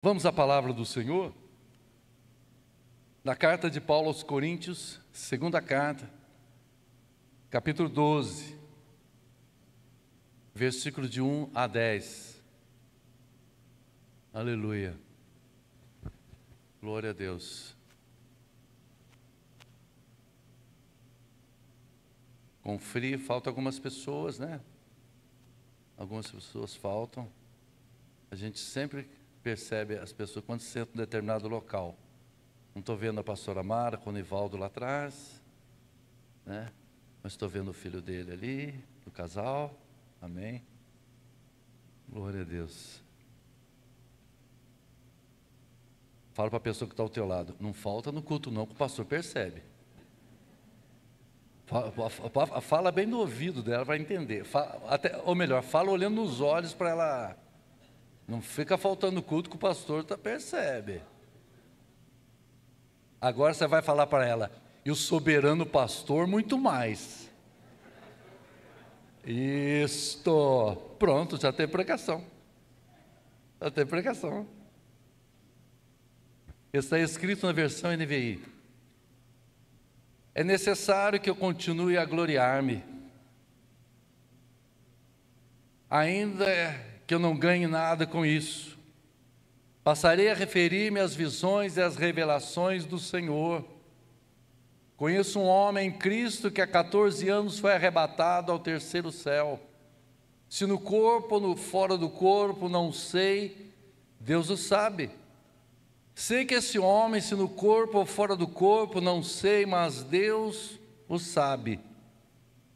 Vamos à palavra do Senhor? Na carta de Paulo aos Coríntios, segunda carta, capítulo 12, versículo de 1 a 10. Aleluia. Glória a Deus. Com frio, faltam algumas pessoas, né? Algumas pessoas faltam. A gente sempre percebe as pessoas quando se sentam em determinado local. Não estou vendo a pastora Mara com o Nivaldo lá atrás, né? Mas estou vendo o filho dele ali, do casal. Amém. Glória a Deus. Fala para a pessoa que está ao teu lado, não falta no culto não, que o pastor percebe. Fala bem no ouvido dela, vai entender. Ou melhor, fala olhando nos olhos para ela. Não fica faltando culto que o pastor percebe. Agora você vai falar para ela, e o soberano pastor muito mais. Isto. Pronto, já tem pregação. Já tem pregação. Está escrito na versão NVI. É necessário que eu continue a gloriar-me, ainda que eu não ganhe nada com isso. Passarei a referir-me às visões e às revelações do Senhor. Conheço um homem em Cristo que há 14 anos foi arrebatado ao terceiro céu. Se no corpo ou fora do corpo, não sei, Deus o sabe. Sei que esse homem, se no corpo ou fora do corpo, não sei, mas Deus o sabe.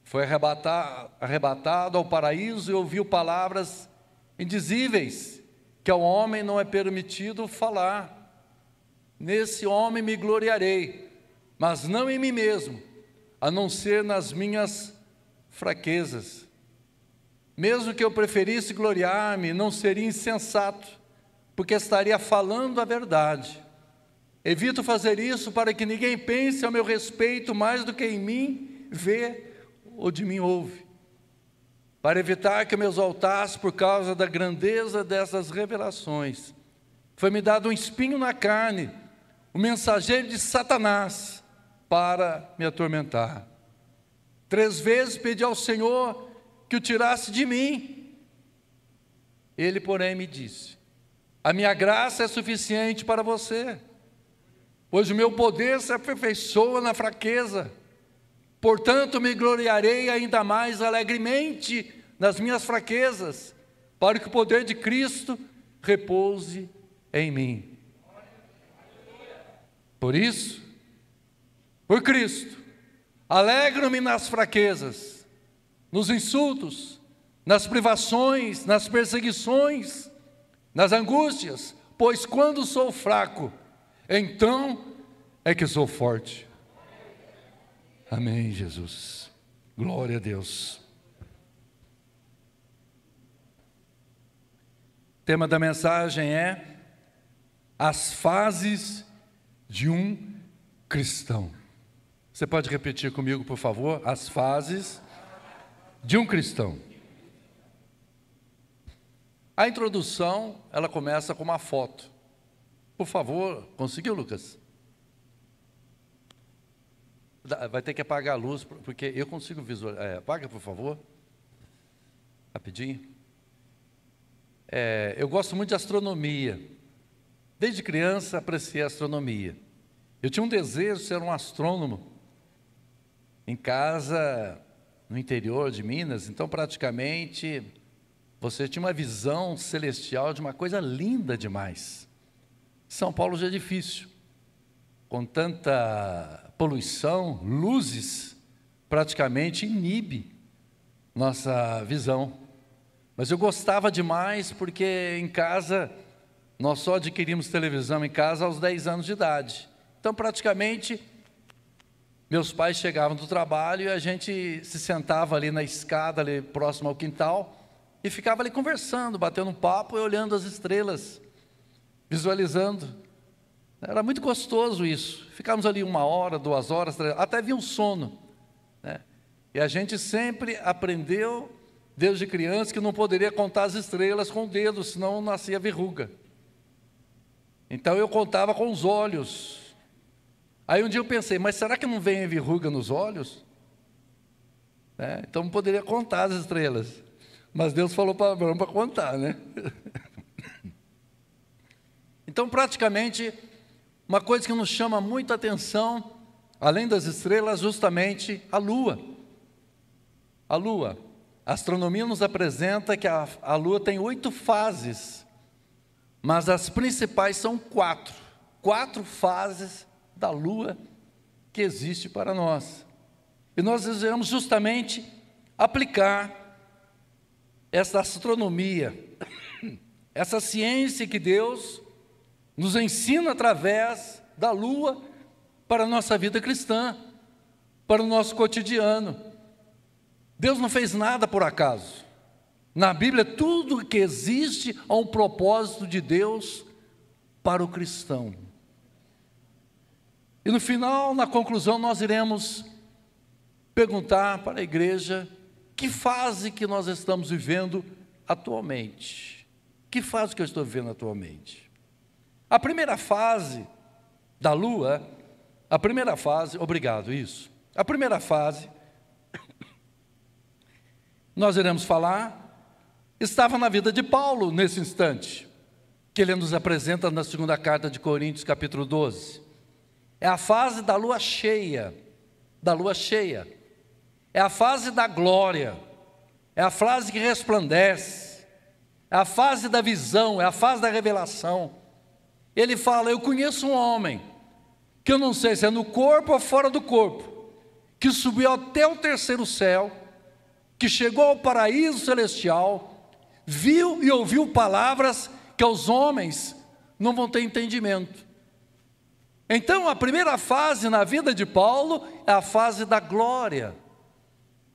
Foi arrebatado ao paraíso e ouviu palavras indizíveis, que ao homem não é permitido falar. Nesse homem me gloriarei, mas não em mim mesmo, a não ser nas minhas fraquezas. Mesmo que eu preferisse gloriar-me, não seria insensato, porque estaria falando a verdade. Evito fazer isso para que ninguém pense ao meu respeito mais do que em mim vê ou de mim ouve, para evitar que eu me exaltasse por causa da grandeza dessas revelações. Foi-me dado um espinho na carne, o mensageiro de Satanás, para me atormentar. 3 vezes pedi ao Senhor que o tirasse de mim. Ele, porém, me disse: a minha graça é suficiente para você, pois o meu poder se aperfeiçoa na fraqueza. Portanto, me gloriarei ainda mais alegremente nas minhas fraquezas, para que o poder de Cristo repouse em mim. Por isso, por Cristo, alegro-me nas fraquezas, nos insultos, nas privações, nas perseguições, nas angústias, pois quando sou fraco, então é que sou forte. Amém, Jesus. Glória a Deus. O tema da mensagem é as fases de um cristão. Você pode repetir comigo, por favor? As fases de um cristão. A introdução, ela começa com uma foto. Por favor, conseguiu, Lucas? Vai ter que apagar a luz, porque eu consigo visualizar. Apaga, por favor. Rapidinho. Eu gosto muito de astronomia. Desde criança, apreciei a astronomia. Eu tinha um desejo de ser um astrônomo. Em casa, no interior de Minas, então praticamente você tinha uma visão celestial de uma coisa linda demais. São Paulo já é difícil, com tanta poluição, luzes, praticamente inibe nossa visão. Mas eu gostava demais porque em casa, nós só adquirimos televisão em casa aos 10 anos de idade. Então praticamente, meus pais chegavam do trabalho e a gente se sentava ali na escada, ali próximo ao quintal, e ficava ali conversando, batendo um papo e olhando as estrelas, visualizando. Era muito gostoso isso. Ficávamos ali 1 hora, 2 horas, 3 horas, até vinha um sono, né? E a gente sempre aprendeu, desde criança, que não poderia contar as estrelas com o dedo, senão nascia verruga. Então eu contava com os olhos. Aí um dia eu pensei, mas será que não vem verruga nos olhos? Então não poderia contar as estrelas. Mas Deus falou para Abraão para contar, né? Então praticamente, uma coisa que nos chama muita atenção, além das estrelas, justamente a lua. A lua. A astronomia nos apresenta que a lua tem 8 fases, mas as principais são 4. 4 fases da lua que existe para nós. E nós desejamos justamente aplicar essa astronomia, essa ciência que Deus nos ensina através da lua para a nossa vida cristã, para o nosso cotidiano. Deus não fez nada por acaso. Na Bíblia, tudo que existe há um propósito de Deus para o cristão. E no final, na conclusão, nós iremos perguntar para a igreja que fase que nós estamos vivendo atualmente. Que fase que eu estou vivendo atualmente? A primeira fase da lua, a primeira fase nós iremos falar, estava na vida de Paulo nesse instante, que ele nos apresenta na segunda carta de Coríntios, capítulo 12. É a fase da lua cheia, é a fase da glória, é a fase que resplandece, é a fase da visão, é a fase da revelação. Ele fala, eu conheço um homem, que eu não sei se é no corpo ou fora do corpo, que subiu até o terceiro céu, que chegou ao paraíso celestial, viu e ouviu palavras que os homens não vão ter entendimento. Então a primeira fase na vida de Paulo é a fase da glória,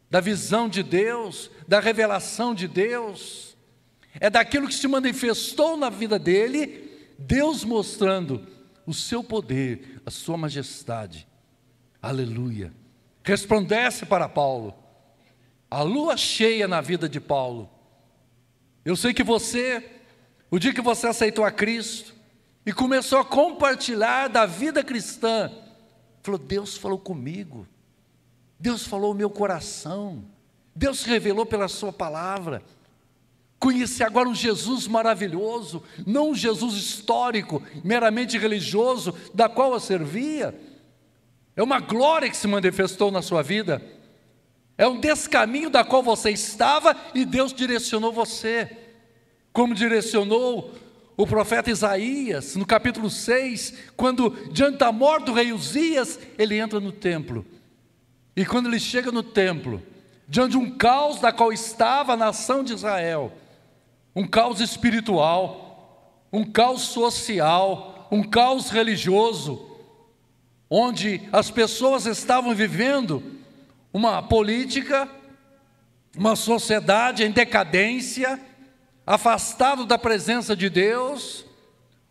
da visão de Deus, da revelação de Deus, é daquilo que se manifestou na vida dele, Deus mostrando o seu poder, a sua majestade. Aleluia. Resplandece para Paulo. A lua cheia na vida de Paulo. Eu sei que você, o dia que você aceitou a Cristo e começou a compartilhar da vida cristã, falou, Deus falou comigo, Deus falou o meu coração, Deus se revelou pela sua palavra. Conheci agora um Jesus maravilhoso, não um Jesus histórico, meramente religioso, da qual eu servia. É uma glória que se manifestou na sua vida. É um descaminho da qual você estava e Deus direcionou você, como direcionou o profeta Isaías, no capítulo 6, quando diante da morte do rei Uzias, ele entra no templo. E quando ele chega no templo, diante de um caos da qual estava a nação de Israel, um caos espiritual, um caos social, um caos religioso, onde as pessoas estavam vivendo uma política, uma sociedade em decadência, afastado da presença de Deus.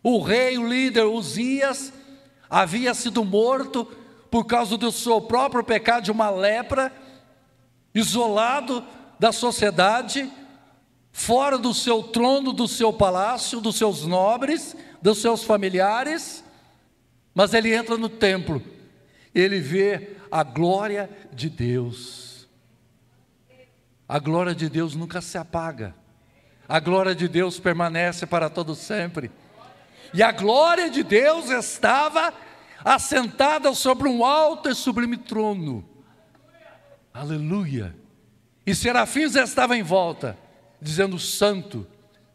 O rei, o líder Uzias, havia sido morto por causa do seu próprio pecado de uma lepra, isolado da sociedade, fora do seu trono, do seu palácio, dos seus nobres, dos seus familiares. Mas ele entra no templo, ele vê a glória de Deus. A glória de Deus nunca se apaga. A glória de Deus permanece para todo sempre. E a glória de Deus estava assentada sobre um alto e sublime trono. Aleluia. E serafins estavam em volta, dizendo, santo,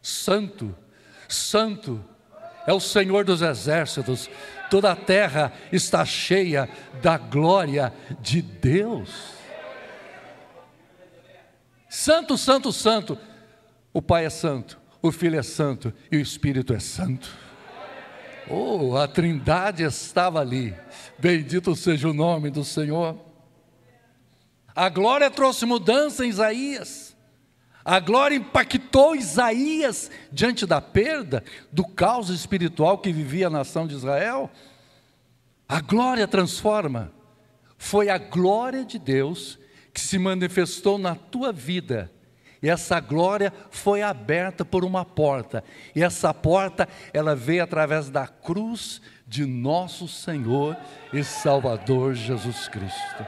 santo, santo é o Senhor dos exércitos. Toda a terra está cheia da glória de Deus. Santo, santo, santo. O Pai é santo, o Filho é santo e o Espírito é santo. Oh, a Trindade estava ali. Bendito seja o nome do Senhor. A glória trouxe mudança em Isaías. A glória impactou Isaías diante da perda, do caos espiritual que vivia a nação de Israel. A glória transforma. Foi a glória de Deus que se manifestou na tua vida E essa glória foi aberta por uma porta. E essa porta, ela veio através da cruz de nosso Senhor e Salvador Jesus Cristo.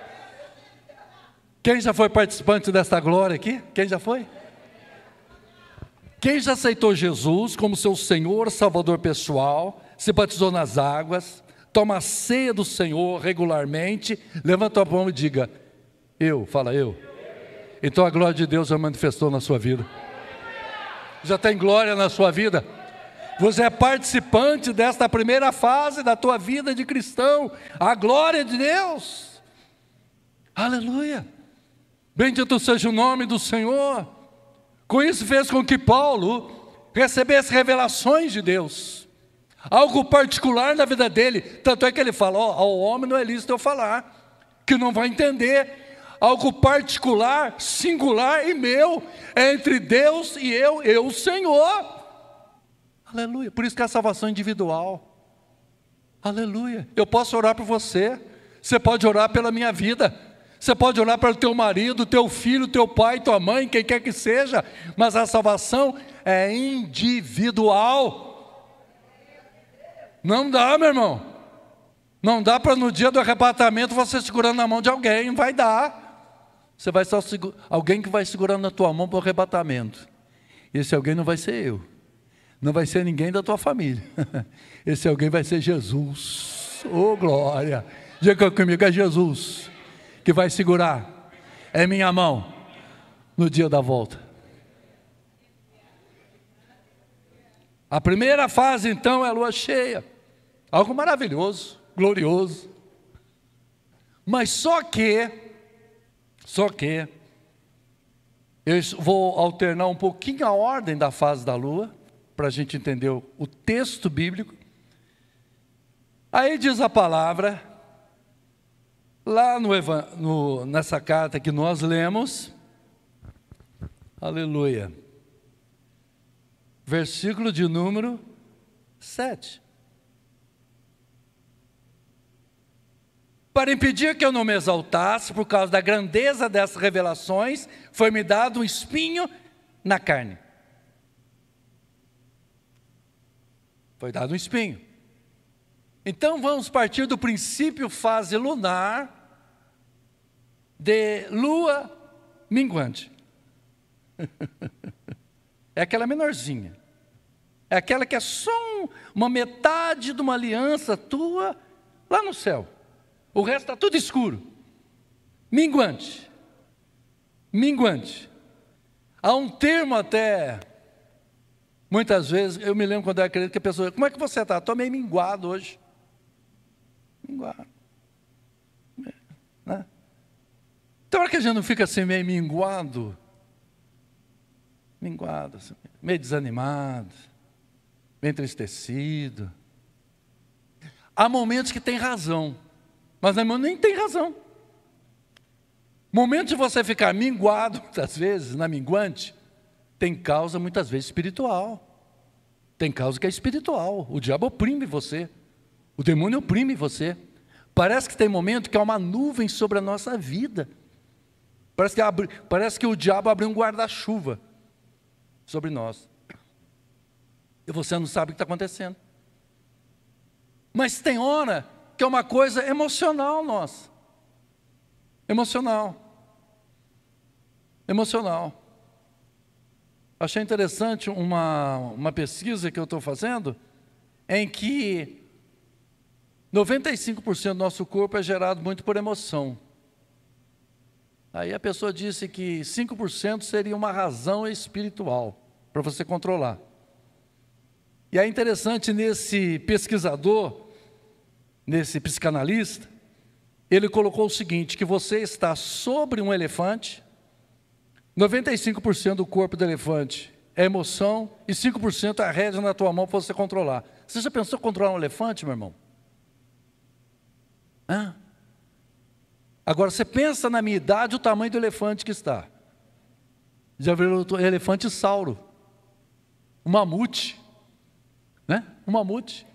Quem já foi participante dessa glória aqui? Quem já foi? Quem já aceitou Jesus como seu Senhor, Salvador pessoal, se batizou nas águas, toma a ceia do Senhor regularmente, levanta a mão e diga, fala eu. Então a glória de Deus já manifestou na sua vida. Já tem glória na sua vida. Você é participante desta primeira fase da tua vida de cristão. A glória de Deus. Aleluia. Bendito seja o nome do Senhor. Com isso fez com que Paulo recebesse revelações de Deus. Algo particular na vida dele. Tanto é que ele fala, ao homem não é lícito eu falar, que não vai entender. Algo particular, singular e meu, é entre Deus e eu, o Senhor. Aleluia. Por isso que é a salvação individual. Aleluia. Eu posso orar por você. Você pode orar pela minha vida. Você pode orar pelo teu marido, teu filho, teu pai, tua mãe, quem quer que seja. Mas a salvação é individual. Não dá, meu irmão. Não dá para no dia do arrebatamento você segurando na mão de alguém. Não vai dar. Você vai só alguém que vai segurando na tua mão para o arrebatamento. Esse alguém não vai ser eu. Não vai ser ninguém da tua família. Esse alguém vai ser Jesus. Oh, glória. Diga comigo, é Jesus que vai segurar. É minha mão no dia da volta. A primeira fase, então, é a lua cheia. Algo maravilhoso, glorioso. Mas só que eu vou alternar um pouquinho a ordem da fase da lua, para a gente entender o texto bíblico. Aí diz a palavra, lá nessa carta que nós lemos, aleluia, versículo de número 7. Para impedir que eu não me exaltasse, por causa da grandeza dessas revelações, foi-me dado um espinho na carne. Foi dado um espinho. Então vamos partir do princípio fase lunar de lua minguante. É aquela menorzinha. É aquela que é só uma metade de uma aliança tua lá no céu. O resto está tudo escuro. Minguante. Minguante. Há um termo até, muitas vezes, eu me lembro quando eu era criança, que a pessoa, como é que você está? Estou meio minguado hoje. Minguado. Né? Então, hora que a gente não fica assim meio minguado, assim, meio desanimado, meio entristecido. Há momentos que tem razão. Mas nem tem razão. Momento de você ficar minguado, muitas vezes, na minguante, tem causa muitas vezes espiritual. Tem causa que é espiritual. O diabo oprime você. O demônio oprime você. Parece que tem momento que há uma nuvem sobre a nossa vida. Parece que o diabo abriu um guarda-chuva sobre nós. E você não sabe o que está acontecendo. Mas tem hora que é uma coisa emocional nossa. Emocional. Achei interessante uma pesquisa que eu estou fazendo, em que 95% do nosso corpo é gerado muito por emoção. Aí a pessoa disse que 5% seria uma razão espiritual, para você controlar. E é interessante nesse pesquisador, nesse psicanalista, ele colocou o seguinte, que você está sobre um elefante, 95% do corpo do elefante é emoção e 5% é a rédea na tua mão para você controlar. Você já pensou em controlar um elefante, meu irmão? Agora, você pensa na minha idade o tamanho do elefante que está. Já viu o elefante sauro, um mamute, né? Um mamute.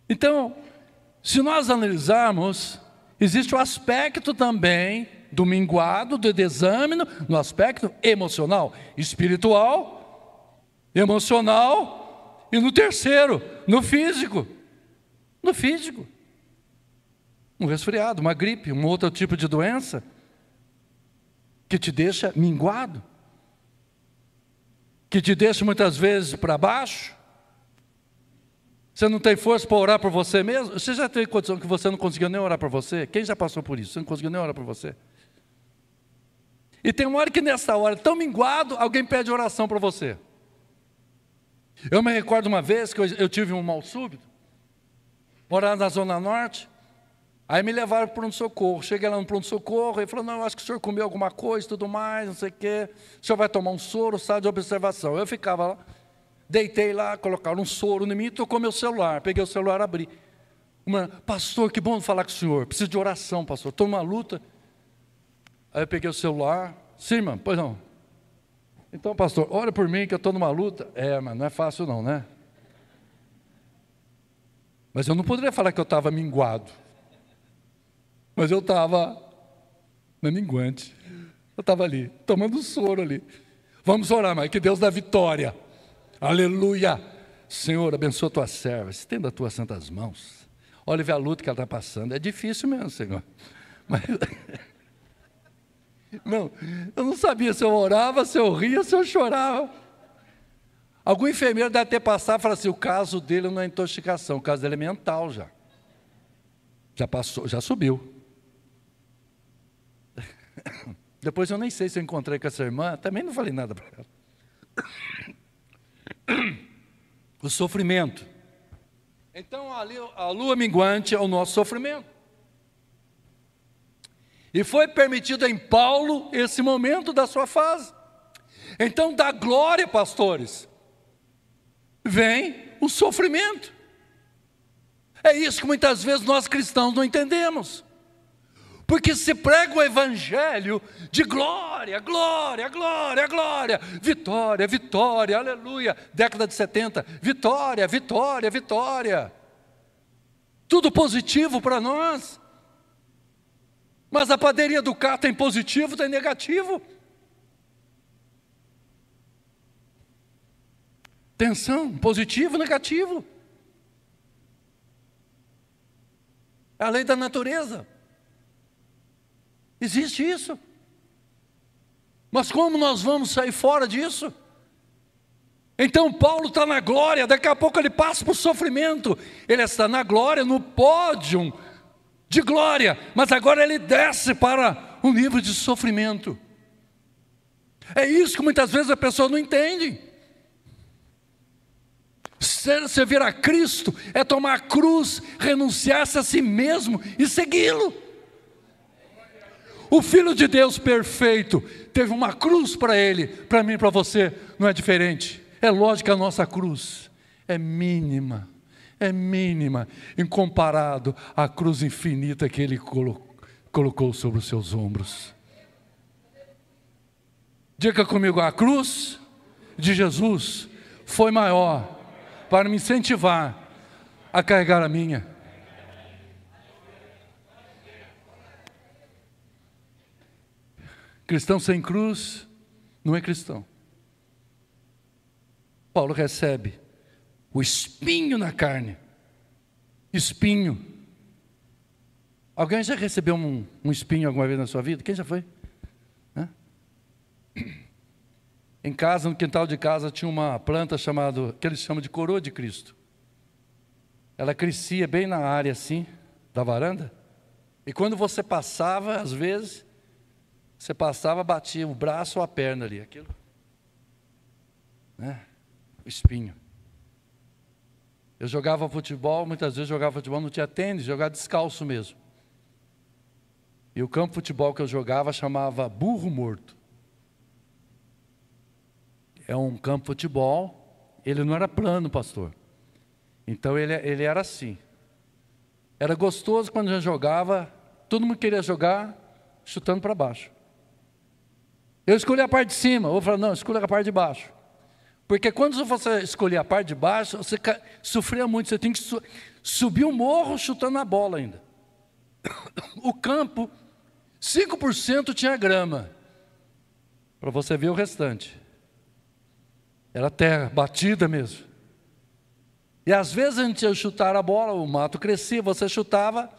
Então, se nós analisarmos, existe um aspecto também Do minguado, do desâmino, no aspecto emocional, espiritual, emocional e no terceiro, no físico. No físico. Um resfriado, uma gripe, um outro tipo de doença que te deixa minguado, que te deixa muitas vezes para baixo. Você não tem força para orar por você mesmo? Você já teve condição que você não conseguiu nem orar por você? Quem já passou por isso? Você não conseguiu nem orar por você? E tem uma hora que nessa hora, tão minguado, alguém pede oração para você. Eu me recordo uma vez que eu tive um mal súbito, morava na Zona Norte, aí me levaram para o pronto-socorro. Cheguei lá no pronto-socorro, ele falou, não, eu acho que o senhor comeu alguma coisa e tudo mais, não sei o quê. O senhor vai tomar um soro, sala de observação. Eu ficava lá, deitei lá, colocaram um soro em mim, tocou meu celular. Peguei o celular, abri. Pastor, que bom falar com o senhor, preciso de oração, pastor, estou numa luta. Aí eu peguei o celular, sim, irmão, pois não. Então, pastor, ora por mim que eu estou numa luta. Mas não é fácil não, né? Mas eu não poderia falar que eu estava minguado. Mas eu estava na minguante. Eu estava ali, tomando soro ali. Vamos orar, mas que Deus dá vitória. Aleluia. Senhor, abençoa a tua serva, estenda as tuas santas mãos. Olha e vê a luta que ela está passando. É difícil mesmo, Senhor. Mas... Não, eu não sabia se eu orava, se eu ria, se eu chorava. Algum enfermeiro deve ter passado e falado assim, o caso dele não é intoxicação, o caso dele é mental já. Já passou, já subiu. Depois eu nem sei se eu encontrei com essa irmã, também não falei nada para ela. O sofrimento. Então a lua minguante é o nosso sofrimento. E foi permitido em Paulo esse momento da sua fase. Então, da glória, pastores, vem o sofrimento. É isso que muitas vezes nós cristãos não entendemos. Porque se prega o evangelho de glória, glória, glória, glória, vitória, vitória, aleluia, década de 70, vitória, vitória, vitória. Tudo positivo para nós. Mas a padaria do carro tem positivo, tem negativo. Tensão, positivo, negativo. É a lei da natureza. Existe isso. Mas como nós vamos sair fora disso? Então Paulo está na glória, daqui a pouco ele passa para o sofrimento. Ele está na glória, no pódio de glória, mas agora ele desce para um nível de sofrimento. É isso que muitas vezes a pessoa não entende. Servir a Cristo é tomar a cruz, renunciar-se a si mesmo e segui-lo. O Filho de Deus perfeito teve uma cruz para ele, para mim e para você, não é diferente. É lógico que a nossa cruz é mínima em comparado à cruz infinita que Ele colocou sobre os seus ombros. Diga comigo, a cruz de Jesus foi maior para me incentivar a carregar a minha. Cristão sem cruz não é cristão. Paulo recebe o espinho na carne. Espinho. Alguém já recebeu um espinho alguma vez na sua vida? Quem já foi? Em casa, no quintal de casa, tinha uma planta chamada, que eles chamam de coroa de Cristo. Ela crescia bem na área assim, da varanda. E quando você passava, às vezes, você passava, batia o braço ou a perna ali, aquilo. O espinho. Eu jogava futebol, muitas vezes jogava futebol, não tinha tênis, jogava descalço mesmo. E o campo de futebol que eu jogava chamava Burro Morto. É um campo de futebol, ele não era plano, pastor. Então ele era assim. Era gostoso quando já jogava, todo mundo queria jogar chutando para baixo. Eu escolhi a parte de cima, eu falei, não, escolhi a parte de baixo. Porque quando você escolher a parte de baixo, você sofria muito, você tem que subir o morro chutando a bola ainda. O campo, 5% tinha grama. Para você ver o restante. Era terra, batida mesmo. E às vezes a gente ia chutar a bola, o mato crescia, você chutava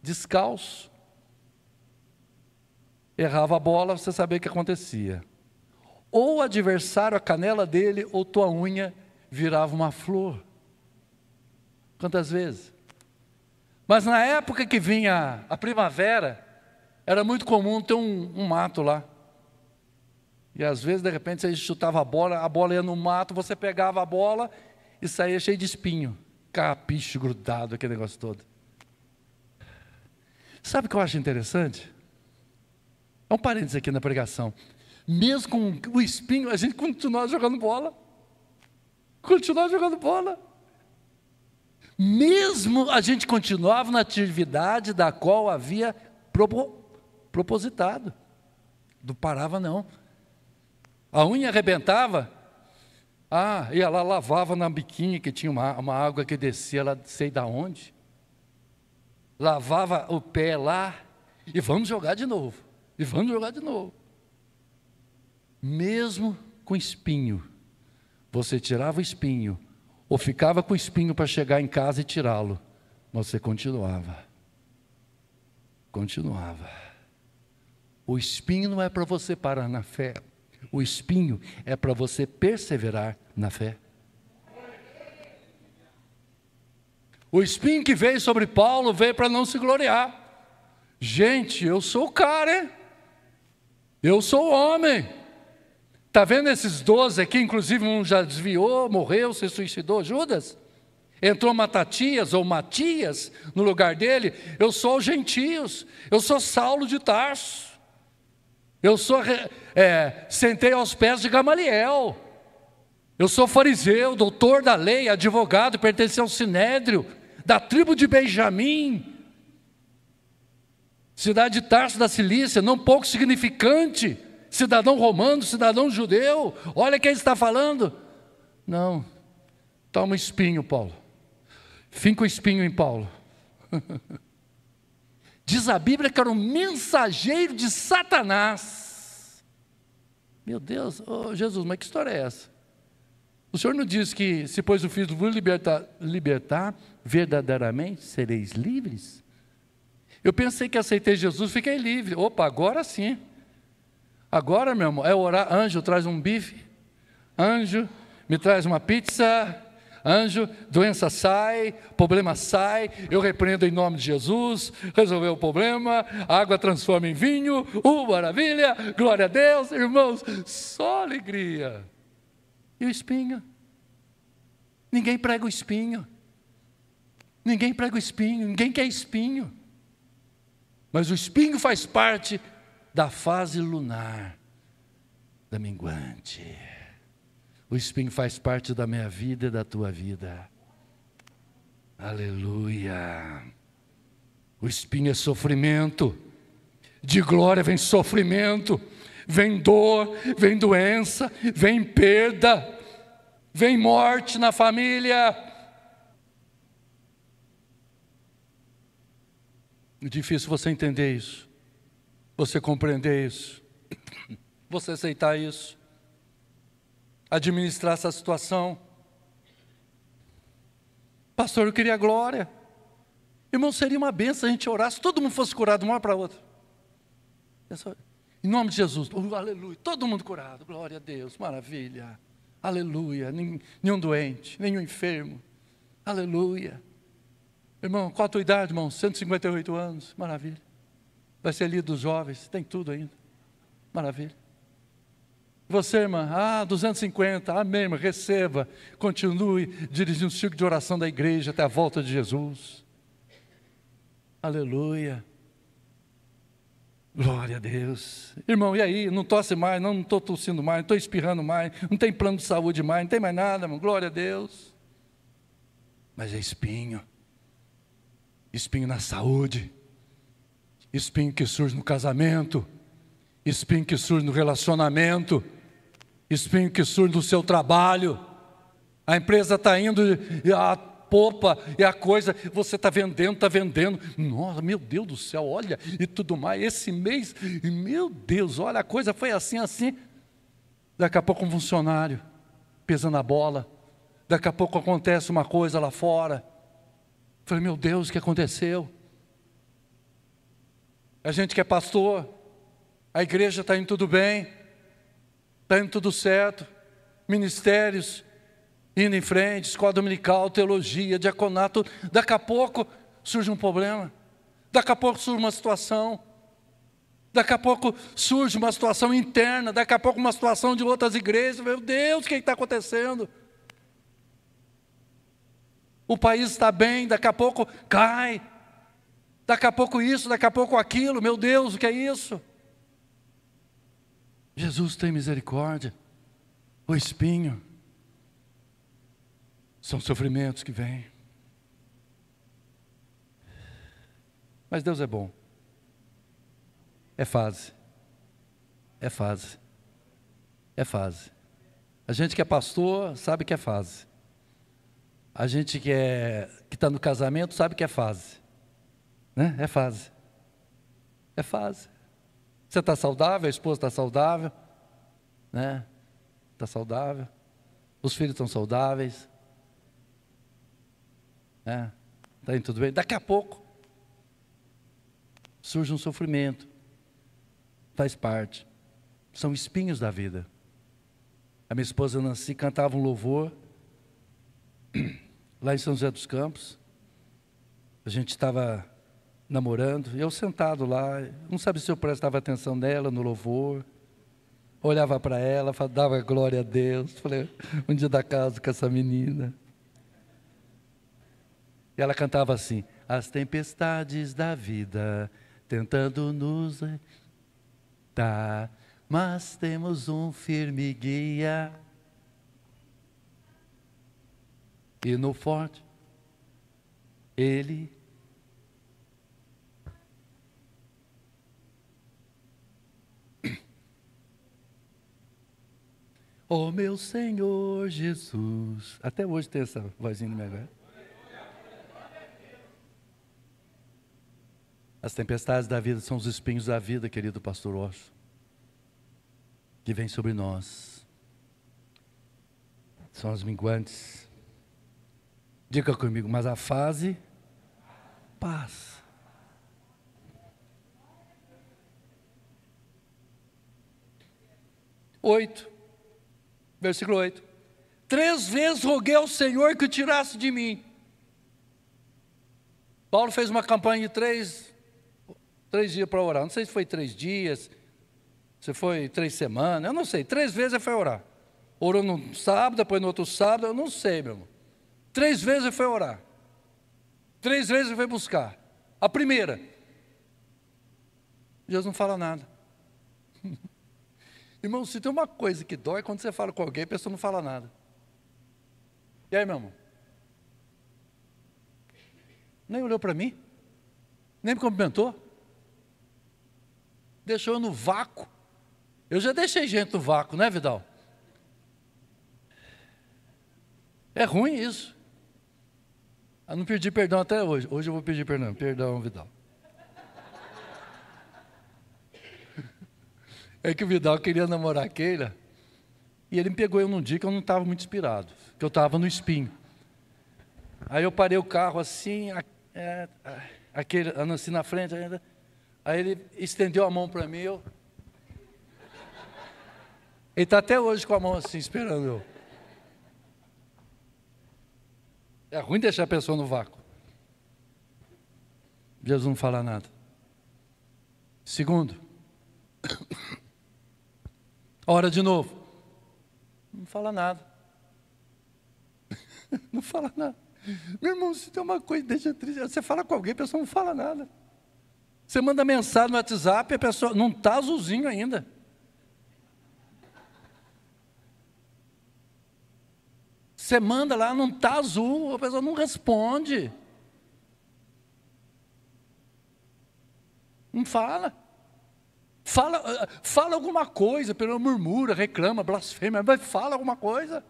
descalço. Errava a bola, você sabia o que acontecia. Ou o adversário, a canela dele, ou tua unha virava uma flor. Quantas vezes? Mas na época que vinha a primavera, era muito comum ter um mato lá. E às vezes, de repente, você chutava a bola ia no mato, você pegava a bola e saía cheio de espinho. Carrapicho grudado, aquele negócio todo. Sabe o que eu acho interessante? É um parênteses aqui na pregação. Mesmo com o espinho, a gente continuava jogando bola. Continuava jogando bola. Mesmo a gente continuava na atividade da qual havia propositado. Não parava não. A unha arrebentava, ia lá, lavava na biquinha, que tinha uma água que descia lá, sei da onde. Lavava o pé lá, e vamos jogar de novo. E vamos jogar de novo. Mesmo com espinho, você tirava o espinho, ou ficava com o espinho para chegar em casa e tirá-lo, mas você continuava. Continuava. O espinho não é para você parar na fé. O espinho é para você perseverar na fé. O espinho que veio sobre Paulo veio para não se gloriar. Gente, eu sou o cara, hein? Eu sou o homem. Está vendo esses 12 aqui? Inclusive um já desviou, morreu, se suicidou. Judas? Entrou Matatias ou Matias no lugar dele. Eu sou os gentios. Eu sou Saulo de Tarso. Eu sentei aos pés de Gamaliel. Eu sou fariseu, doutor da lei, advogado, pertenceu ao Sinédrio, da tribo de Benjamim, cidade de Tarso da Cilícia, não pouco significante, cidadão romano, cidadão judeu. Olha quem está falando. Não, toma espinho, Paulo. Finca o espinho em Paulo. Diz a Bíblia que era um mensageiro de Satanás. Meu Deus, Jesus, mas que história é essa? O Senhor não diz que, se pois o Filho vos libertar, verdadeiramente sereis livres? Eu pensei que aceitei Jesus, fiquei livre. Opa, agora sim. Agora, meu irmão, é orar. Anjo, traz um bife. Anjo, me traz uma pizza. Anjo, doença sai, problema sai, eu repreendo em nome de Jesus, resolveu o problema, a água transforma em vinho, maravilha, glória a Deus, irmãos, só alegria. E o espinho? Ninguém prega o espinho, ninguém prega o espinho, ninguém quer espinho, mas o espinho faz parte da fase lunar, da minguante. O espinho faz parte da minha vida e da tua vida. Aleluia. O espinho é sofrimento. De glória vem sofrimento, vem dor, vem doença, vem perda, vem morte na família. É difícil você entender isso, você compreender isso, você aceitar isso. Administrar essa situação. Pastor, eu queria glória. Irmão, seria uma benção a gente orar se todo mundo fosse curado de uma hora para outra. Em nome de Jesus, aleluia, todo mundo curado, glória a Deus, maravilha, aleluia, nenhum doente, nenhum enfermo, aleluia. Irmão, qual a tua idade, irmão? 158 anos, maravilha. Vai ser líder dos jovens, tem tudo ainda, maravilha. Você, irmã, 250, amém, irmã, receba, continue dirigindo o ciclo de oração da igreja até a volta de Jesus. Aleluia. Glória a Deus. Irmão, e aí? Não tosse mais, não estou tossindo mais, não estou espirrando mais, não tem plano de saúde mais, não tem mais nada, irmão, glória a Deus. Mas é espinho. Espinho na saúde. Espinho que surge no casamento. Espinho que surge no relacionamento. Espinho que surge no seu trabalho. A empresa está indo popa e a coisa, você está vendendo, nossa, meu Deus do céu, olha, e tudo mais, esse mês, meu Deus, olha, a coisa foi assim, daqui a pouco um funcionário pesa na bola, daqui a pouco acontece uma coisa lá fora, falei, meu Deus, o que aconteceu? A gente que é pastor, a igreja está indo tudo bem, está indo tudo certo, ministérios indo em frente, escola dominical, teologia, diaconato, daqui a pouco surge um problema, daqui a pouco surge uma situação, daqui a pouco surge uma situação interna, daqui a pouco uma situação de outras igrejas, meu Deus, o que está acontecendo? O país está bem, daqui a pouco cai, daqui a pouco isso, daqui a pouco aquilo, meu Deus, o que é isso? Jesus tem misericórdia, o espinho, são sofrimentos que vêm. Mas Deus é bom. É fase. É fase. É fase. A gente que é pastor sabe que é fase. A gente que está no casamento sabe que é fase. Né? É fase. É fase. Você está saudável, a esposa está saudável, né? Está saudável. Os filhos estão saudáveis. Está indo tudo bem. Daqui a pouco surge um sofrimento. Faz parte. São espinhos da vida. A minha esposa Nancy cantava um louvor lá em São José dos Campos. A gente estava namorando, eu sentado lá, não sabia se eu prestava atenção nela, no louvor, olhava para ela, dava glória a Deus, falei, um dia da casa com essa menina. E ela cantava assim, as tempestades da vida, tentando nos dar, mas temos um firme guia, e no forte, Ele oh meu Senhor Jesus. Até hoje tem essa vozinha no meu lugar. As tempestades da vida são os espinhos da vida, querido pastor Osso, que vem sobre nós. São as minguantes. Diga comigo, mas a fase passa. Versículo 8. 3 vezes roguei ao Senhor que o tirasse de mim. Paulo fez uma campanha de 3 dias para orar. Não sei se foi 3 dias, se foi 3 semanas, eu não sei. 3 vezes ele foi orar. Orou no sábado, depois no outro sábado, eu não sei, meu irmão. 3 vezes ele foi orar. 3 vezes ele foi buscar. A primeira, Deus não fala nada. Irmão, se tem uma coisa que dói, quando você fala com alguém, a pessoa não fala nada. E aí, meu irmão? Nem olhou para mim? Nem me cumprimentou? Deixou eu no vácuo? Eu já deixei gente no vácuo, né, Vidal? É ruim isso. Eu não pedi perdão até hoje. Hoje eu vou pedir perdão. Perdão, Vidal. É que o Vidal queria namorar a Keila, e ele me pegou eu num dia que eu não estava muito inspirado, que eu estava no espinho. Aí eu parei o carro assim, aquele andando assim na frente ainda, aí ele estendeu a mão para mim, ele está até hoje com a mão assim, esperando eu. É ruim deixar a pessoa no vácuo. Jesus não fala nada. Segundo, ora de novo. Não fala nada. Não fala nada. Meu irmão, se tem uma coisa que deixa triste, você fala com alguém, a pessoa não fala nada. Você manda mensagem no WhatsApp, a pessoa não está azulzinho ainda. Você manda lá, não está azul, a pessoa não responde. Não fala. Fala alguma coisa, pelo murmura, reclama, blasfema, mas fala alguma coisa.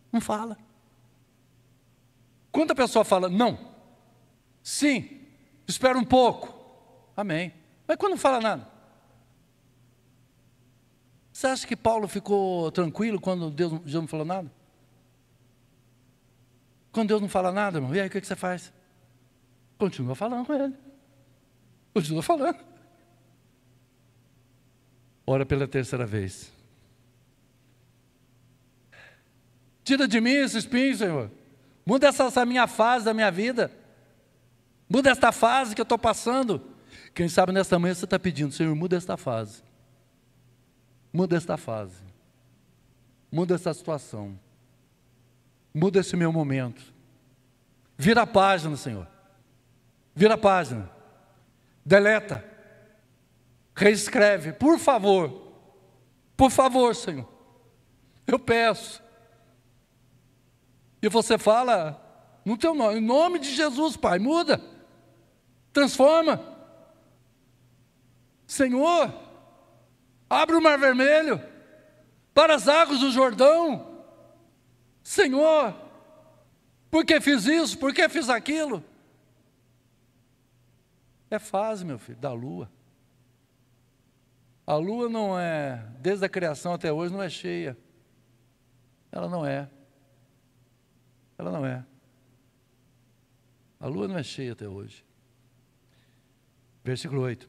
Não fala. Quando a pessoa fala não, sim, espera um pouco, amém. Mas quando não fala nada, você acha que Paulo ficou tranquilo quando Deus não falou nada? Quando Deus não fala nada, irmão, e aí o que você faz? Continua falando com ele. Continua falando. Ora pela terceira vez. Tira de mim esse espinho, Senhor. Muda essa minha fase da minha vida. Muda esta fase que eu estou passando. Quem sabe nesta manhã você está pedindo, Senhor, muda esta fase. Muda esta fase. Muda essa situação. Muda esse meu momento. Vira a página, Senhor. Vira a página. Deleta. Reescreve, por favor. Por favor, Senhor. Eu peço. E você fala no teu nome, em nome de Jesus, Pai, muda. Transforma. Senhor, abre o mar vermelho para as águas do Jordão. Senhor, por que fiz isso? Por que fiz aquilo? É fase, meu filho, da lua. A lua não é, desde a criação até hoje, não é cheia. Ela não é. Ela não é. A lua não é cheia até hoje. Versículo 8.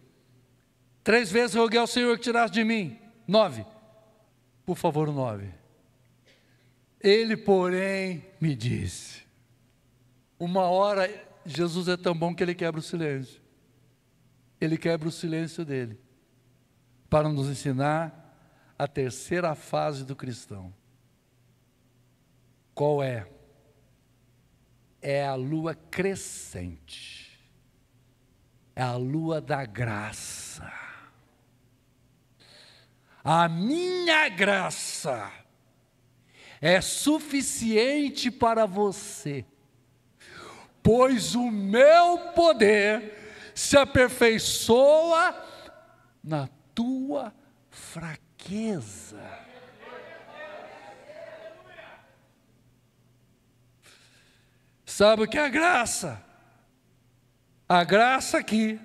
3 vezes roguei ao Senhor que tirasse de mim. 9. Por favor, o 9. Ele, porém, me disse. Uma hora, Jesus é tão bom que ele quebra o silêncio. Ele quebra o silêncio dele. Para nos ensinar a terceira fase do cristão. Qual é? É a lua crescente. É a lua da graça. A minha graça é suficiente para você, pois o meu poder se aperfeiçoa na tua fraqueza. Sabe o que é a graça? A graça aqui,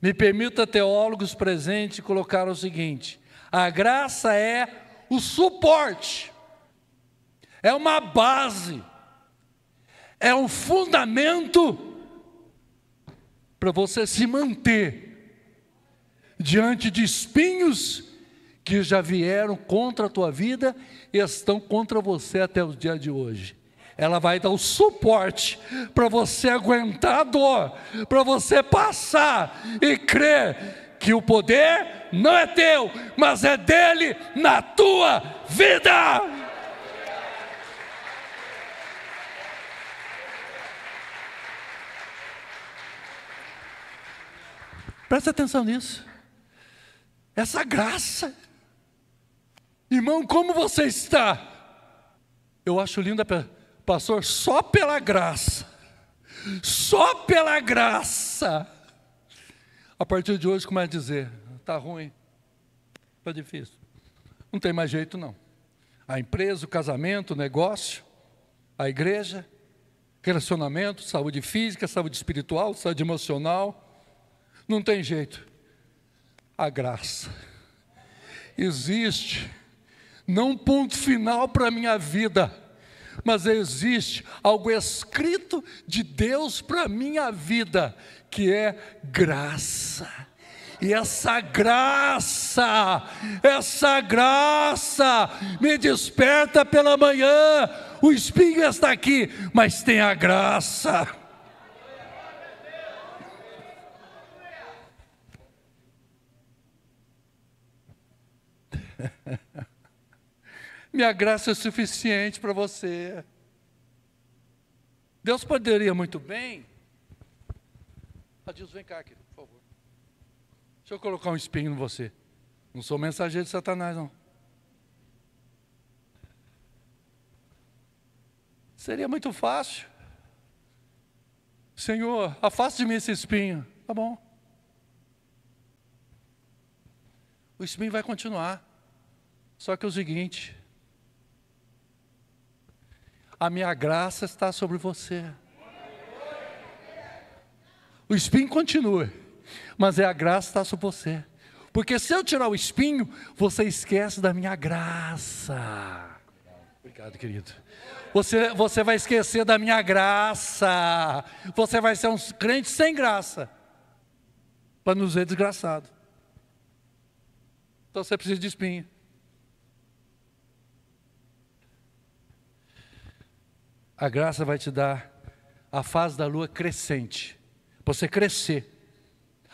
me permita teólogos presentes colocar o seguinte: a graça é o suporte, é uma base, é um fundamento para você se manter diante de espinhos que já vieram contra a tua vida e estão contra você até o dia de hoje. Ela vai dar o suporte para você aguentar a dor, para você passar e crer que o poder não é teu, mas é dele na tua vida. Presta atenção nisso. Essa graça. Irmão, como você está? Eu acho linda, pastor, só pela graça. Só pela graça. A partir de hoje, como é dizer? Está ruim, está difícil. Não tem mais jeito não. A empresa, o casamento, o negócio, a igreja, relacionamento, saúde física, saúde espiritual, saúde emocional. Não tem jeito. A graça. Existe, não um ponto final para a minha vida, mas existe algo escrito de Deus para a minha vida, que é graça. E essa graça me desperta pela manhã. O espinho está aqui, mas tem a graça. Minha graça é suficiente para você. Deus poderia muito bem. Adilson, vem cá, querido, por favor. Deixa eu colocar um espinho em você. Não sou mensageiro de Satanás, não. Seria muito fácil. Senhor, afaste de mim esse espinho. Tá bom. O espinho vai continuar. Só que é o seguinte: a minha graça está sobre você. O espinho continua, mas a graça está sobre você. Porque se eu tirar o espinho, você esquece da minha graça. Obrigado, querido. Você vai esquecer da minha graça. Você vai ser um crente sem graça, para nos ver desgraçado. Então você precisa de espinho. A graça vai te dar a fase da lua crescente, para você crescer.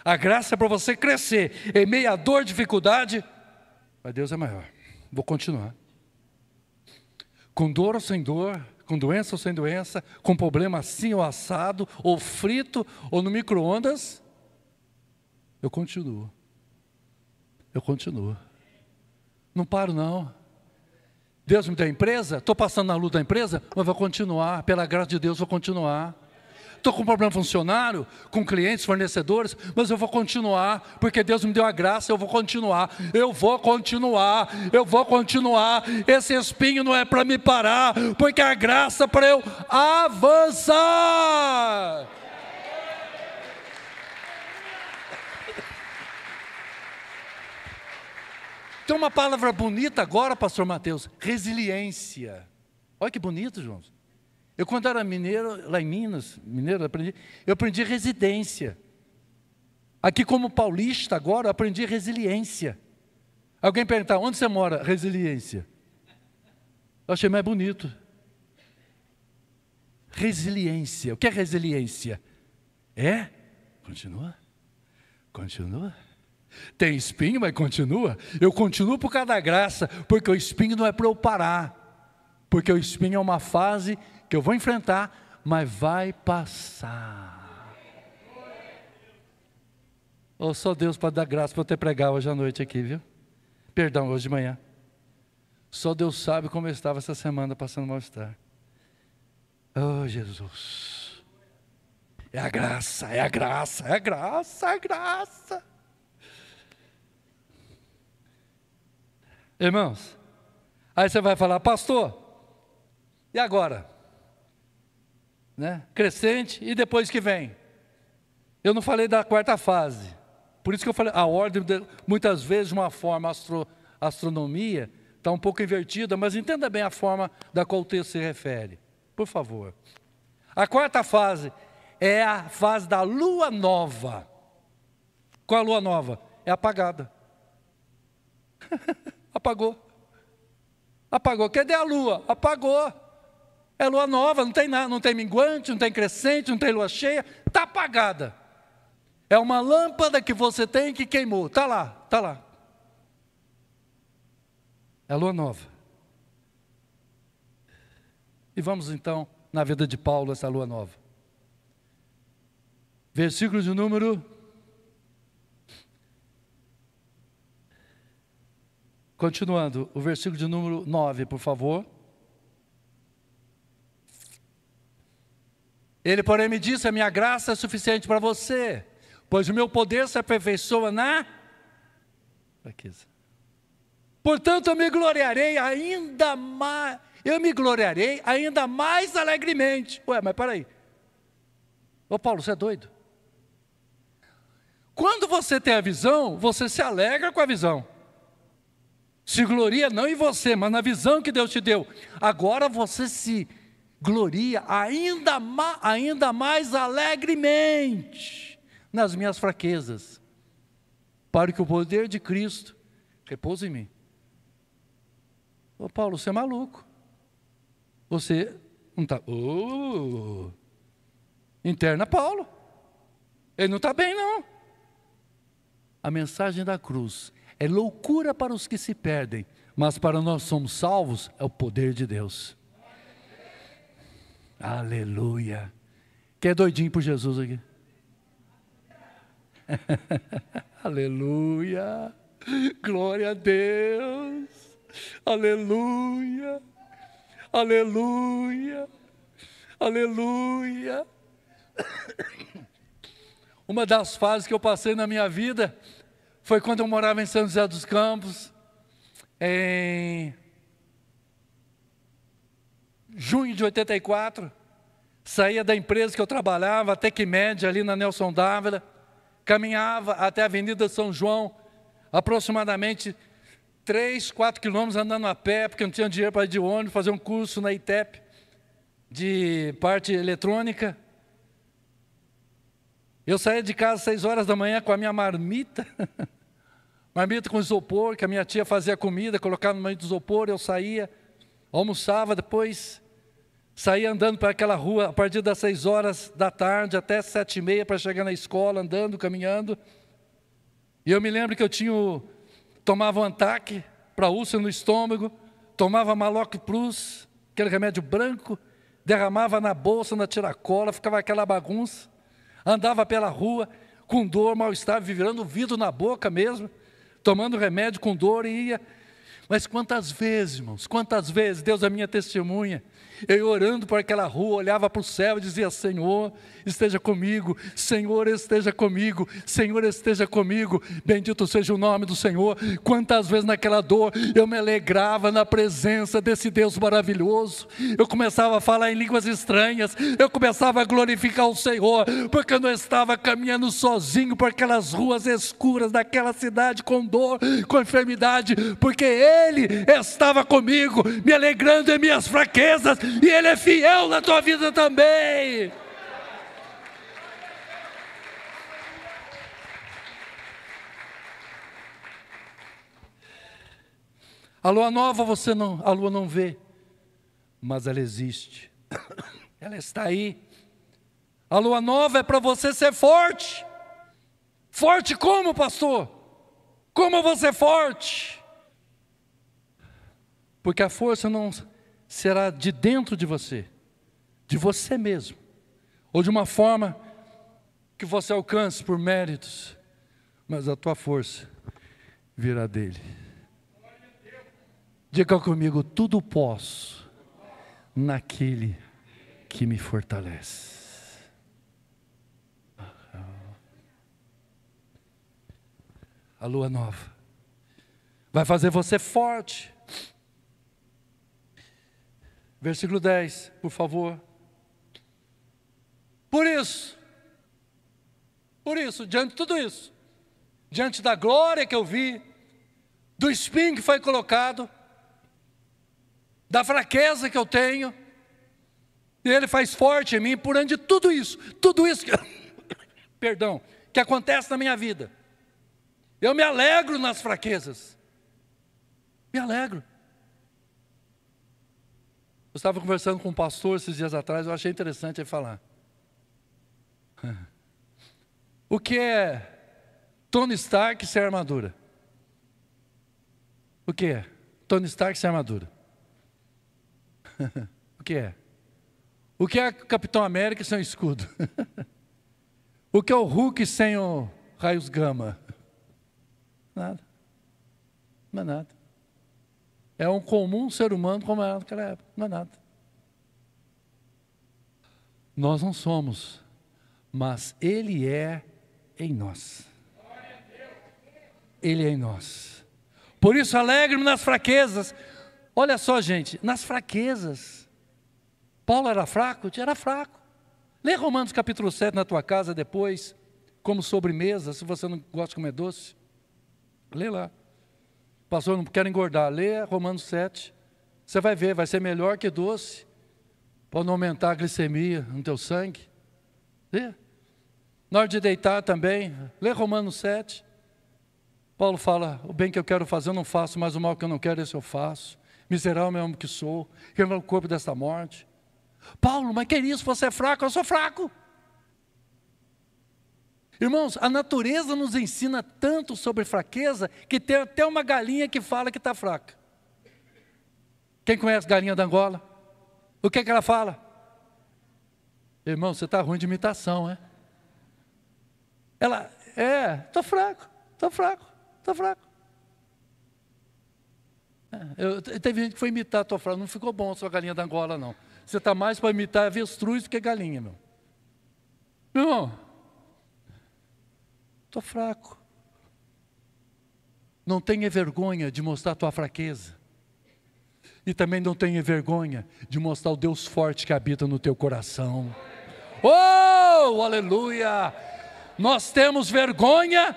A graça é para você crescer em meio à dor, dificuldade, mas Deus é maior. Vou continuar. Com dor ou sem dor, com doença ou sem doença, com problema assim ou assado, ou frito, ou no micro-ondas, eu continuo. Eu continuo. Não paro não. Deus me deu a empresa, estou passando na luta da empresa, mas vou continuar, pela graça de Deus vou continuar. Estou com um problema funcionário, com clientes, fornecedores, mas eu vou continuar, porque Deus me deu a graça, eu vou continuar, eu vou continuar, eu vou continuar. Esse espinho não é para me parar, porque a graça é para eu avançar. Tem uma palavra bonita agora, pastor Mateus, resiliência. Olha que bonito, João. Eu quando era mineiro, lá em Minas, eu aprendi residência. Aqui como paulista agora, eu aprendi resiliência. Alguém perguntar, onde você mora? Resiliência. Eu achei mais bonito. Resiliência. O que é resiliência? Continua. Continua. Tem espinho, mas continua. Eu continuo por causa da graça, porque o espinho não é para eu parar. Porque o espinho é uma fase que eu vou enfrentar, mas vai passar. Oh, só Deus pode dar graça para eu ter pregado hoje à noite aqui, viu? Perdão, hoje de manhã. Só Deus sabe como eu estava essa semana passando mal-estar. Oh, Jesus. É a graça, é a graça, é a graça, é a graça. Irmãos, aí você vai falar, pastor, e agora? Né? Crescente, e depois que vem? Eu não falei da quarta fase, por isso que eu falei, a ordem, muitas vezes, de uma forma astronomia, está um pouco invertida, mas entenda bem a forma da qual o texto se refere, por favor. A quarta fase é a fase da lua nova. Qual é a lua nova? É apagada. Apagou. Apagou. Cadê a lua? Apagou. É lua nova, não tem nada, não tem minguante, não tem crescente, não tem lua cheia, está apagada. É uma lâmpada que você tem que queimou. Está lá, está lá. É a lua nova. E vamos então na vida de Paulo, essa lua nova. Versículo de número... Continuando, o versículo de número 9, por favor. Ele, porém, me disse, a minha graça é suficiente para você, pois o meu poder se aperfeiçoa na fraqueza. Portanto, eu me gloriarei ainda mais alegremente. Ué, mas peraí. Ô Paulo, você é doido? Quando você tem a visão, você se alegra com a visão. Se gloria não em você, mas na visão que Deus te deu. Agora você se gloria ainda mais alegremente nas minhas fraquezas, para que o poder de Cristo repouse em mim. Ô Paulo, você é maluco. Você não está... Interna Paulo. Ele não está bem, não. A mensagem da cruz é loucura para os que se perdem, mas para nós somos salvos, é o poder de Deus. Aleluia. Quem é doidinho por Jesus aqui? Aleluia. Glória a Deus. Aleluia. Aleluia. Aleluia. Uma das fases que eu passei na minha vida foi quando eu morava em São José dos Campos, em junho de 84, saía da empresa que eu trabalhava, a Tecmed, ali na Nelson Dávila, caminhava até a Avenida São João, aproximadamente 3, 4 quilômetros andando a pé, porque não tinha dinheiro para ir de ônibus, fazer um curso na ITEP, de parte eletrônica. Eu saía de casa às 6 horas da manhã com a minha marmita, marmita com isopor, que a minha tia fazia comida, colocava no meio do isopor, eu saía, almoçava, depois saía andando para aquela rua a partir das 6 horas da tarde até 7h30 para chegar na escola, andando, caminhando. E eu me lembro que tomava um Antac para úlcera no estômago, tomava Maloc Plus, aquele remédio branco, derramava na bolsa, na tiracola, ficava aquela bagunça, andava pela rua com dor, mal-estar, virando vidro na boca mesmo, tomando remédio com dor e ia. Mas quantas vezes, irmãos, quantas vezes, Deus é minha testemunha, eu orando por aquela rua, olhava para o céu e dizia: Senhor, esteja comigo, Senhor, esteja comigo, Senhor, esteja comigo, bendito seja o nome do Senhor. Quantas vezes naquela dor eu me alegrava na presença desse Deus maravilhoso, eu começava a falar em línguas estranhas, eu começava a glorificar o Senhor, porque eu não estava caminhando sozinho por aquelas ruas escuras daquela cidade com dor, com enfermidade, porque Ele estava comigo, me alegrando em minhas fraquezas, e Ele é fiel na tua vida também. A lua nova a lua não vê, mas ela existe. Ela está aí. A lua nova é para você ser forte. Forte como, pastor? Como você é forte? Porque a força não será de dentro de você mesmo, ou de uma forma que você alcance por méritos, mas a tua força virá dele. Diga comigo: tudo posso naquele que me fortalece. A lua nova vai fazer você forte. Versículo 10, por favor. Por isso, diante de tudo isso, diante da glória que eu vi, do espinho que foi colocado, da fraqueza que eu tenho, e Ele faz forte em mim, por onde tudo isso que, que acontece na minha vida, eu me alegro nas fraquezas, me alegro. Eu estava conversando com um pastor esses dias atrás, eu achei interessante ele falar. O que é Tony Stark sem armadura? O que é Tony Stark sem armadura? O que é? O que é Capitão América sem o escudo? O que é o Hulk sem o raios gama? Nada. Não é nada. É um comum ser humano como era naquela época, não é nada. Nós não somos, mas Ele é em nós. Ele é em nós. Por isso alegre-me nas fraquezas. Olha só, gente, nas fraquezas. Paulo era fraco? Era fraco. Lê Romanos capítulo 7 na tua casa depois, como sobremesa, se você não gosta de comer doce. Lê lá. Pastor, não quero engordar. Lê Romanos 7. Você vai ver, vai ser melhor que doce. Pode não aumentar a glicemia no teu sangue. Lê. Na hora de deitar também, lê Romanos 7. Paulo fala: o bem que eu quero fazer eu não faço, mas o mal que eu não quero, esse eu faço. Miserável mesmo que sou, que é o corpo desta morte. Paulo, mas que isso? Você é fraco? Eu sou fraco. Irmãos, a natureza nos ensina tanto sobre fraqueza, que tem até uma galinha que fala que está fraca. Quem conhece galinha da Angola? O que ela fala? Irmão, você está ruim de imitação, é? Ela, estou fraco. Teve gente que foi imitar, estou fraco, não ficou bom a sua galinha da Angola, não. Você está mais para imitar avestruz do que galinha, meu. Meu irmão, estou fraco. Não tenha vergonha de mostrar a tua fraqueza. E também não tenha vergonha de mostrar o Deus forte que habita no teu coração. Oh, aleluia! Nós temos vergonha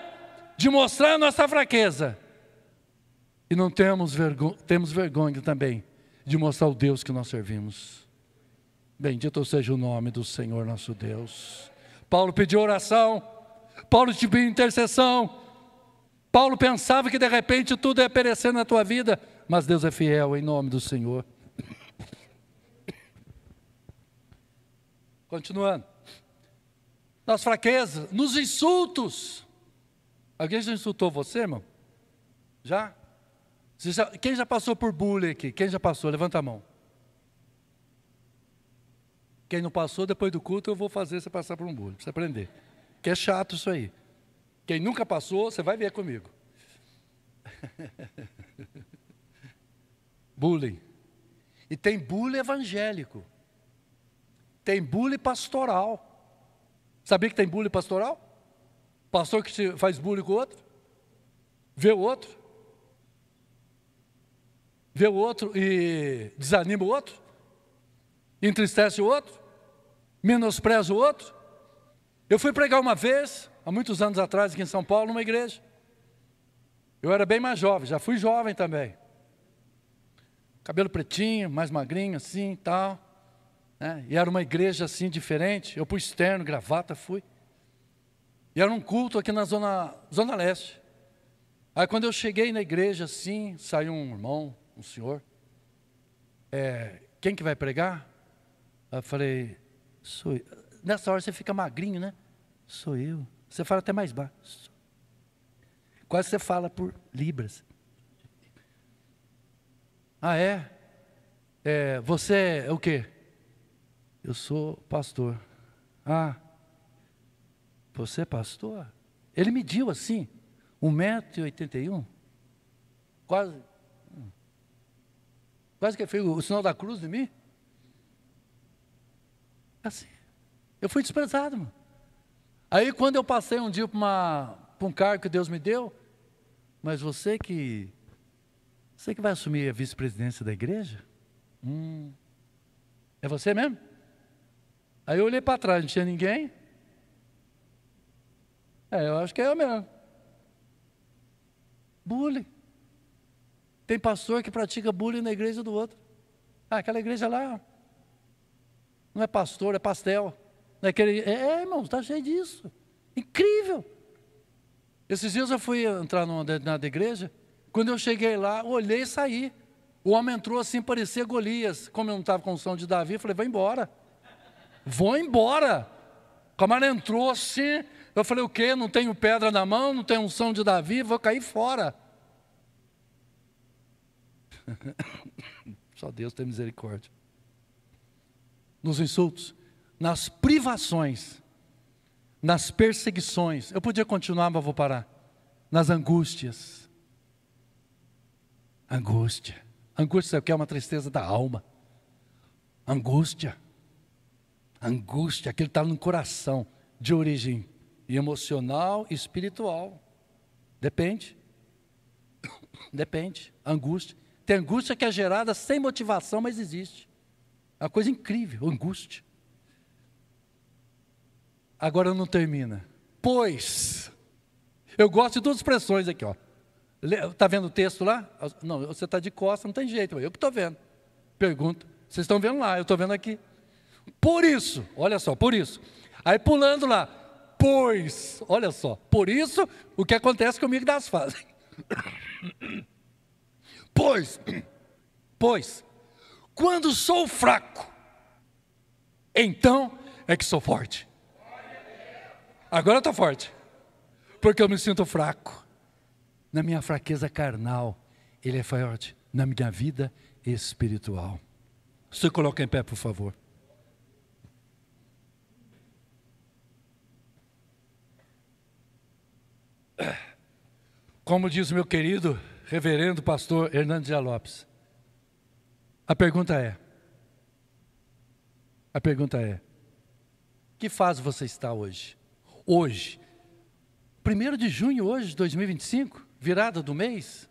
de mostrar a nossa fraqueza. E não temos vergonha também de mostrar o Deus que nós servimos. Bendito seja o nome do Senhor nosso Deus. Paulo pediu oração, Paulo pediu intercessão. Paulo pensava que de repente tudo ia perecer na tua vida, mas Deus é fiel em nome do Senhor. Continuando. Nas fraquezas, nos insultos. Alguém já insultou você, irmão? Já? Quem já passou por bullying aqui? Quem já passou? Levanta a mão. Quem não passou, depois do culto eu vou fazer você passar por um bullying, para você aprender. Que é chato isso aí. Quem nunca passou, você vai ver comigo. Bullying. E tem bullying evangélico. Tem bullying pastoral. Sabia que tem bullying pastoral? Pastor que faz bullying com o outro. Vê o outro. Vê o outro e desanima o outro. Entristece o outro. Menospreza o outro. Eu fui pregar uma vez, há muitos anos atrás, aqui em São Paulo, numa igreja. Eu era bem mais jovem, já fui jovem também. Cabelo pretinho, mais magrinho assim e tal. Né? E era uma igreja assim diferente. Eu pus terno, gravata, fui. E era um culto aqui na zona leste. Aí quando eu cheguei na igreja assim, saiu um irmão, um senhor. Quem que vai pregar? Aí eu falei, sou eu. Nessa hora você fica magrinho, né? Sou eu. Você fala até mais baixo. Quase você fala por libras. Ah, é? Você é o quê? Eu sou pastor. Ah, você é pastor? Ele mediu assim, 1,81 m. Quase que fez o sinal da cruz de mim. Assim. Eu fui desprezado, mano. Aí quando eu passei um dia para um cargo que Deus me deu, mas você que vai assumir a vice-presidência da igreja? É você mesmo? Aí eu olhei para trás, não tinha ninguém. Eu acho que é eu mesmo. Bullying. Tem pastor que pratica bullying na igreja do outro. Aquela igreja lá não é pastor, é pastel. Não é aquele, irmão, está cheio disso. Incrível. Esses dias eu fui entrar numa determinada igreja. Quando eu cheguei lá, olhei e saí. O homem entrou assim, parecia Golias. Como eu não estava com o som de Davi, eu falei, vai embora. Vou embora. O camarada entrou assim. Eu falei, o quê? Não tenho pedra na mão, não tenho unção de Davi, vou cair fora. Só Deus tem misericórdia. Nos insultos, nas privações, nas perseguições. Eu podia continuar, mas vou parar. Nas angústias. Angústia. Angústia é uma tristeza da alma. Angústia. Angústia, aquilo está no coração, de origem emocional e espiritual. Depende. Depende. Angústia. Tem angústia que é gerada sem motivação, mas existe. É uma coisa incrível, angústia. Agora não termina. Pois, eu gosto de duas expressões aqui, ó. Está vendo o texto lá? Não, você está de costas, não tem jeito, eu que estou vendo. Pergunta, vocês estão vendo lá, eu estou vendo aqui. Por isso, olha só, por isso. Aí pulando lá, pois, olha só, por isso, o que acontece comigo das fases. Pois, quando sou fraco, então é que sou forte. Agora eu estou forte, porque eu me sinto fraco. Na minha fraqueza carnal, Ele é forte. Na minha vida espiritual. Se coloca em pé, por favor. Como diz o meu querido reverendo pastor Hernandes Dias Lopes, a pergunta é, que fase você está hoje? Hoje, 1º de junho hoje, 2025, virada do mês,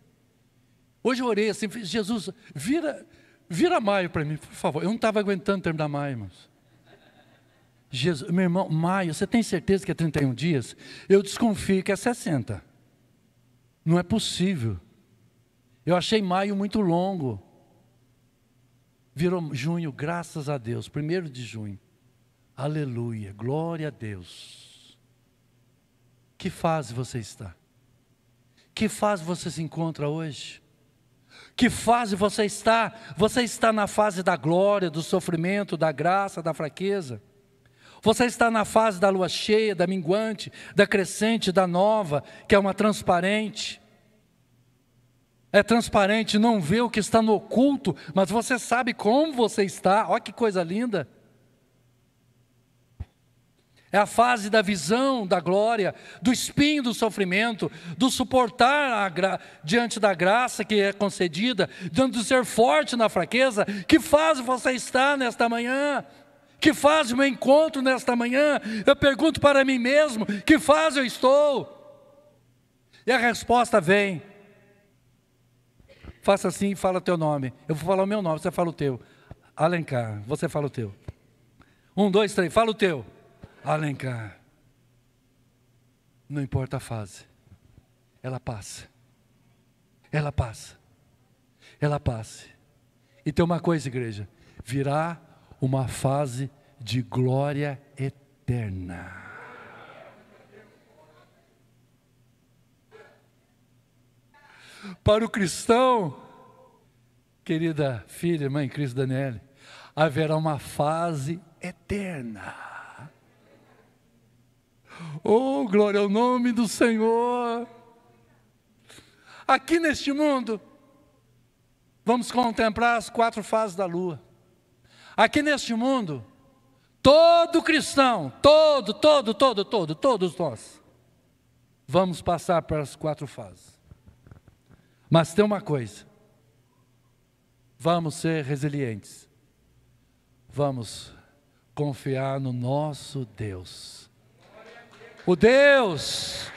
Hoje eu orei assim, Jesus, vira maio para mim, por favor. Eu não estava aguentando terminar maio, irmãos. Jesus, meu irmão, maio, você tem certeza que é 31 dias? Eu desconfio que é 60. Não é possível. Eu achei maio muito longo. Virou junho, graças a Deus, 1º de junho. Aleluia, glória a Deus. Que fase você está? Que fase você se encontra hoje? Que fase você está? Você está na fase da glória, do sofrimento, da graça, da fraqueza? Você está na fase da lua cheia, da minguante, da crescente, da nova, que é uma transparente? É transparente, não vê o que está no oculto, mas você sabe como você está. Olha que coisa linda. É a fase da visão, da glória, do espinho do sofrimento, do suportar diante da graça que é concedida, diante de ser forte na fraqueza. Que fase você está nesta manhã? Que fase o meu encontro nesta manhã? Eu pergunto para mim mesmo, que fase eu estou? E a resposta vem. Faça assim e fala o teu nome. Eu vou falar o meu nome, você fala o teu. Alencar, você fala o teu. 1, 2, 3, fala o teu. Alencar. Não importa a fase, ela passa. Ela passa. Ela passa. E tem uma coisa, igreja, virá uma fase de glória eterna. Para o cristão, querida filha, mãe Cristo Daniele, haverá uma fase eterna. Oh, glória ao nome do Senhor. Aqui neste mundo, vamos contemplar as 4 fases da lua. Aqui neste mundo, todo cristão, todos nós, vamos passar pelas 4 fases. Mas tem uma coisa, vamos ser resilientes, vamos confiar no nosso Deus. O Deus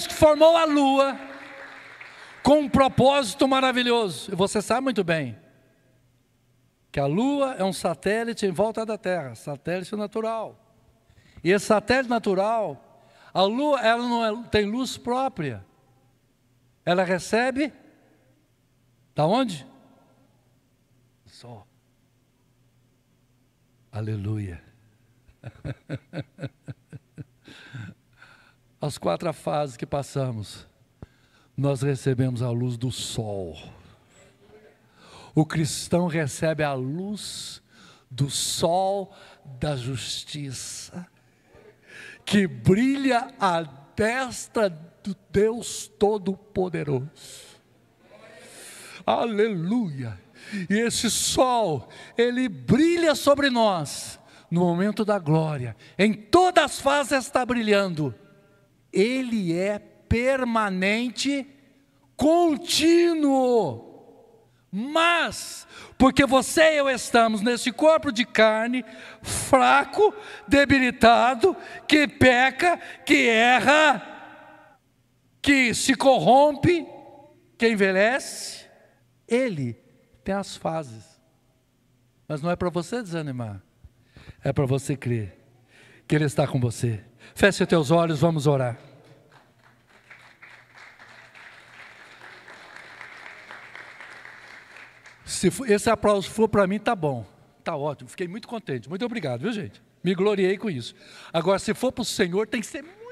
que formou a lua com um propósito maravilhoso. E você sabe muito bem que a lua é um satélite em volta da Terra, satélite natural. E esse satélite natural, a lua, ela não tem luz própria. Ela recebe da onde? Sol. Aleluia. As 4 fases que passamos, nós recebemos a luz do sol. O cristão recebe a luz do sol da justiça, que brilha à destra do Deus Todo-Poderoso. Aleluia. E esse sol, ele brilha sobre nós, no momento da glória, em todas as fases está brilhando. Ele é permanente, contínuo. Mas, porque você e eu estamos nesse corpo de carne, fraco, debilitado, que peca, que erra, que se corrompe, que envelhece, ele tem as fases. Mas não é para você desanimar, é para você crer que Ele está com você. Feche os teus olhos, vamos orar. Se esse aplauso for para mim, tá bom, tá ótimo, fiquei muito contente, muito obrigado, viu gente? Me gloriei com isso. Agora, se for para o Senhor, tem que ser muito.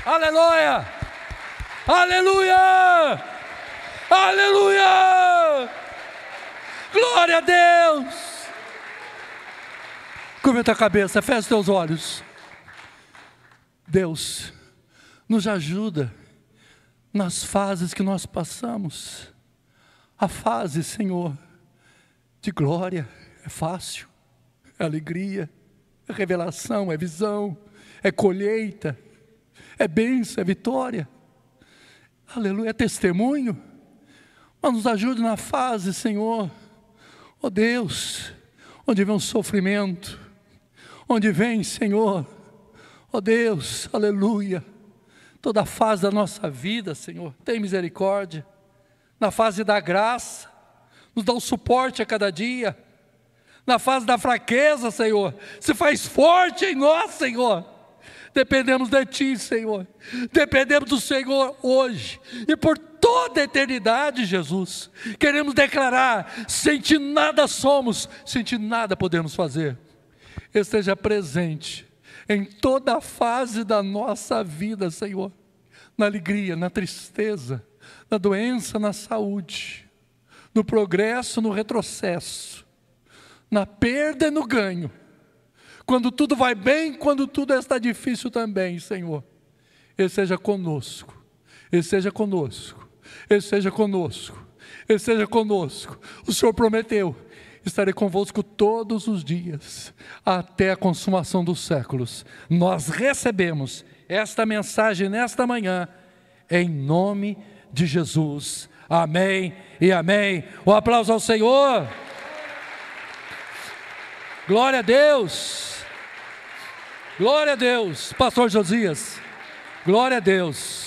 Aleluia! Aleluia! Aleluia! Glória a Deus! Curva a tua cabeça, fecha os teus olhos. Deus, nos ajuda nas fases que nós passamos. A fase, Senhor, de glória é fácil, é alegria, é revelação, é visão, é colheita, é bênção, é vitória. Aleluia, é testemunho. Mas nos ajude na fase, Senhor, Ó Deus, onde vem o sofrimento, onde vem, Senhor, ó Deus, aleluia, toda a fase da nossa vida, Senhor, tem misericórdia, na fase da graça, nos dá o suporte a cada dia, na fase da fraqueza, Senhor, se faz forte em nós, Senhor. Dependemos de Ti, Senhor, dependemos do Senhor hoje e por toda a eternidade, Jesus. Queremos declarar: sem Ti nada somos, sem Ti nada podemos fazer. Esteja presente em toda a fase da nossa vida, Senhor, na alegria, na tristeza, na doença, na saúde, no progresso, no retrocesso, na perda e no ganho. Quando tudo vai bem, quando tudo está difícil também, Senhor. Ele seja conosco, Ele seja conosco, Ele seja conosco, Ele seja conosco. O Senhor prometeu: estarei convosco todos os dias, até a consumação dos séculos. Nós recebemos esta mensagem nesta manhã, em nome de Jesus. Amém e amém. Um aplauso ao Senhor. Glória a Deus. Glória a Deus. Pastor Josias, glória a Deus.